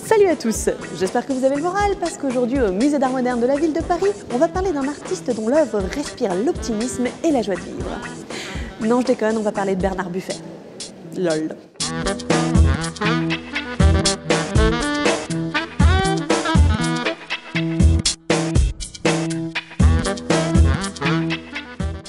Salut à tous, j'espère que vous avez le moral parce qu'aujourd'hui au Musée d'Art Moderne de la ville de Paris, on va parler d'un artiste dont l'œuvre respire l'optimisme et la joie de vivre. Non, je déconne, on va parler de Bernard Buffet. LOL.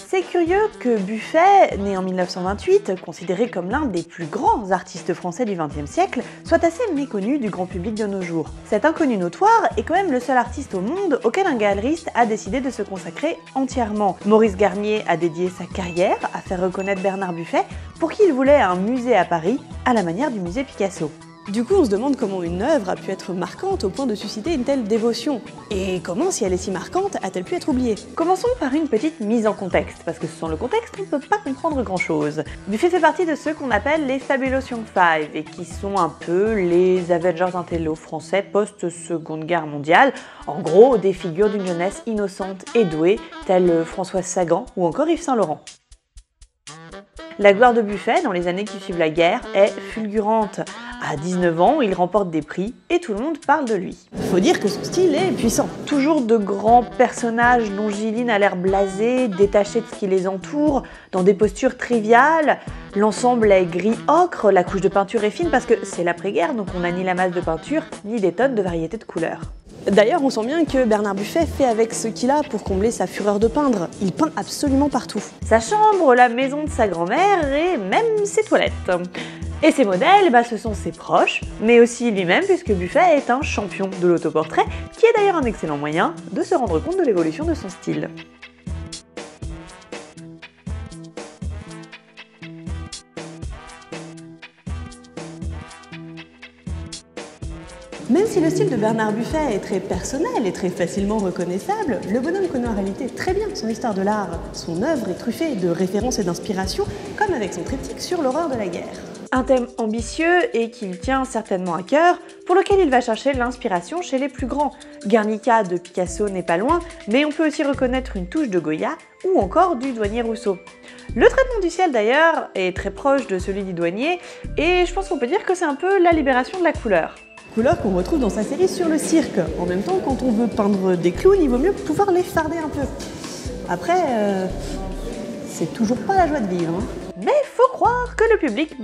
C'est curieux que Buffet, né en 1928, considéré comme l'un des plus grands artistes français du XXe siècle, soit assez méconnu du grand public de nos jours. Cet inconnu notoire est quand même le seul artiste au monde auquel un galeriste a décidé de se consacrer entièrement. Maurice Garnier a dédié sa carrière à faire reconnaître Bernard Buffet, pour qui il voulait un musée à Paris, à la manière du musée Picasso. Du coup, on se demande comment une œuvre a pu être marquante au point de susciter une telle dévotion. Et comment, si elle est si marquante, a-t-elle pu être oubliée? Commençons par une petite mise en contexte, parce que sans le contexte, on ne peut pas comprendre grand-chose. Buffet fait partie de ceux qu'on appelle les Fabulous Young Five, et qui sont un peu les Avengers intello français post-Seconde Guerre mondiale. En gros, des figures d'une jeunesse innocente et douée, telles Françoise Sagan ou encore Yves Saint Laurent. La gloire de Buffet, dans les années qui suivent la guerre, est fulgurante. À 19 ans, il remporte des prix et tout le monde parle de lui. Faut dire que son style est puissant. Toujours de grands personnages longilines à l'air blasé, détachés de ce qui les entoure, dans des postures triviales. L'ensemble est gris ocre, la couche de peinture est fine parce que c'est l'après-guerre, donc on n'a ni la masse de peinture, ni des tonnes de variétés de couleurs. D'ailleurs, on sent bien que Bernard Buffet fait avec ce qu'il a pour combler sa fureur de peindre. Il peint absolument partout. Sa chambre, la maison de sa grand-mère et même ses toilettes. Et ses modèles, ce sont ses proches, mais aussi lui-même puisque Buffet est un champion de l'autoportrait, qui est d'ailleurs un excellent moyen de se rendre compte de l'évolution de son style. Même si le style de Bernard Buffet est très personnel et très facilement reconnaissable, le bonhomme connaît en réalité très bien son histoire de l'art. Son œuvre est truffée de références et d'inspirations, comme avec son triptyque sur l'horreur de la guerre. Un thème ambitieux et qu'il tient certainement à cœur, pour lequel il va chercher l'inspiration chez les plus grands. Guernica de Picasso n'est pas loin, mais on peut aussi reconnaître une touche de Goya ou encore du douanier Rousseau. Le traitement du ciel d'ailleurs est très proche de celui du douanier, et je pense qu'on peut dire que c'est un peu la libération de la couleur. Couleur qu'on retrouve dans sa série sur le cirque. En même temps, quand on veut peindre des clowns, il vaut mieux pouvoir les farder un peu. Après, c'est toujours pas la joie de vivre. Mais faut croire que le public,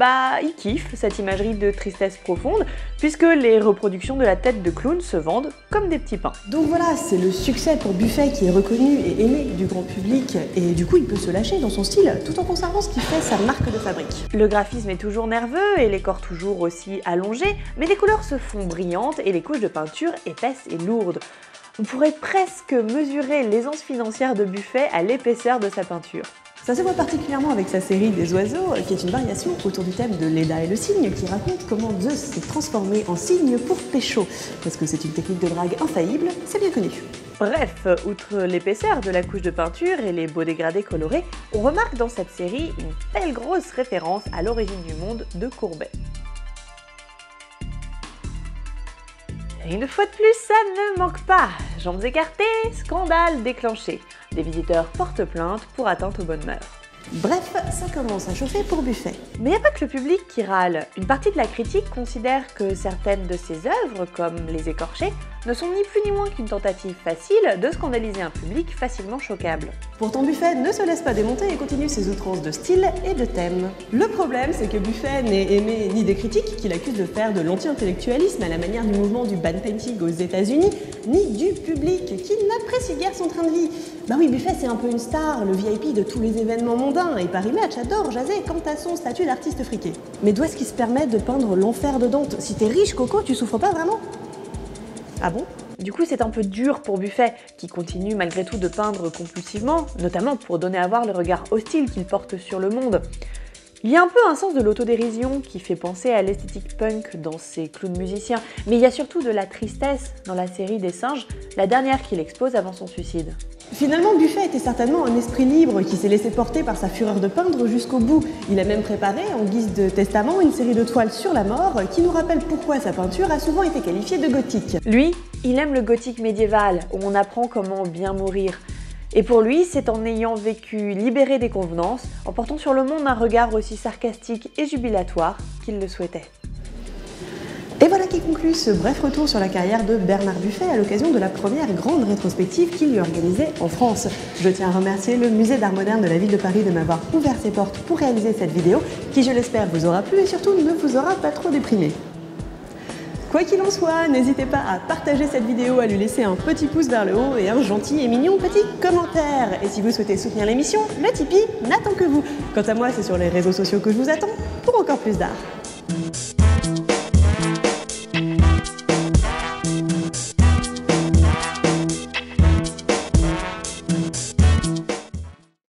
il kiffe cette imagerie de tristesse profonde, puisque les reproductions de la tête de clown se vendent comme des petits pains. Donc voilà, c'est le succès pour Buffet qui est reconnu et aimé du grand public, et du coup il peut se lâcher dans son style, tout en conservant ce qui fait sa marque de fabrique. Le graphisme est toujours nerveux et les corps toujours aussi allongés, mais les couleurs se font brillantes et les couches de peinture épaisses et lourdes. On pourrait presque mesurer l'aisance financière de Buffet à l'épaisseur de sa peinture. Ça se voit particulièrement avec sa série des oiseaux, qui est une variation autour du thème de Leda et le cygne, qui raconte comment Zeus s'est transformé en cygne pour pécho. Parce que c'est une technique de drague infaillible, c'est bien connu. Bref, outre l'épaisseur de la couche de peinture et les beaux dégradés colorés, on remarque dans cette série une belle grosse référence à l'origine du monde de Courbet. Et une fois de plus, ça ne manque pas. Jambes écartées, scandale déclenché. Des visiteurs portent plainte pour atteinte aux bonnes mœurs. Bref, ça commence à chauffer pour Buffet. Mais il n'y a pas que le public qui râle. Une partie de la critique considère que certaines de ses œuvres, comme Les Écorchés, ne sont ni plus ni moins qu'une tentative facile de scandaliser un public facilement choquable. Pourtant Buffet ne se laisse pas démonter et continue ses outrances de style et de thème. Le problème, c'est que Buffet n'est aimé ni des critiques, qui l'accusent de faire de l'anti-intellectualisme à la manière du mouvement du bad painting aux États-Unis, ni du public, qui n'apprécie guère son train de vie. Bah oui, Buffet c'est un peu une star, le VIP de tous les événements mondains, et Paris Match adore jaser quant à son statut d'artiste friqué. Mais d'où est-ce qu'il se permet de peindre l'enfer de Dante? Si t'es riche, Coco, tu souffres pas vraiment? Ah bon? Du coup, c'est un peu dur pour Buffet, qui continue malgré tout de peindre compulsivement, notamment pour donner à voir le regard hostile qu'il porte sur le monde. Il y a un peu un sens de l'autodérision qui fait penser à l'esthétique punk dans ses clowns musiciens, mais il y a surtout de la tristesse dans la série des singes, la dernière qu'il expose avant son suicide. Finalement, Buffet était certainement un esprit libre qui s'est laissé porter par sa fureur de peindre jusqu'au bout. Il a même préparé, en guise de testament, une série de toiles sur la mort qui nous rappelle pourquoi sa peinture a souvent été qualifiée de gothique. Lui, il aime le gothique médiéval, où on apprend comment bien mourir. Et pour lui, c'est en ayant vécu libéré des convenances, en portant sur le monde un regard aussi sarcastique et jubilatoire qu'il le souhaitait. Et voilà qui conclut ce bref retour sur la carrière de Bernard Buffet à l'occasion de la première grande rétrospective qu'il lui organisait en France. Je tiens à remercier le Musée d'Art Moderne de la Ville de Paris de m'avoir ouvert ses portes pour réaliser cette vidéo, qui je l'espère vous aura plu et surtout ne vous aura pas trop déprimé. Quoi qu'il en soit, n'hésitez pas à partager cette vidéo, à lui laisser un petit pouce vers le haut et un gentil et mignon petit commentaire. Et si vous souhaitez soutenir l'émission, le Tipeee n'attend que vous. Quant à moi, c'est sur les réseaux sociaux que je vous attends pour encore plus d'art.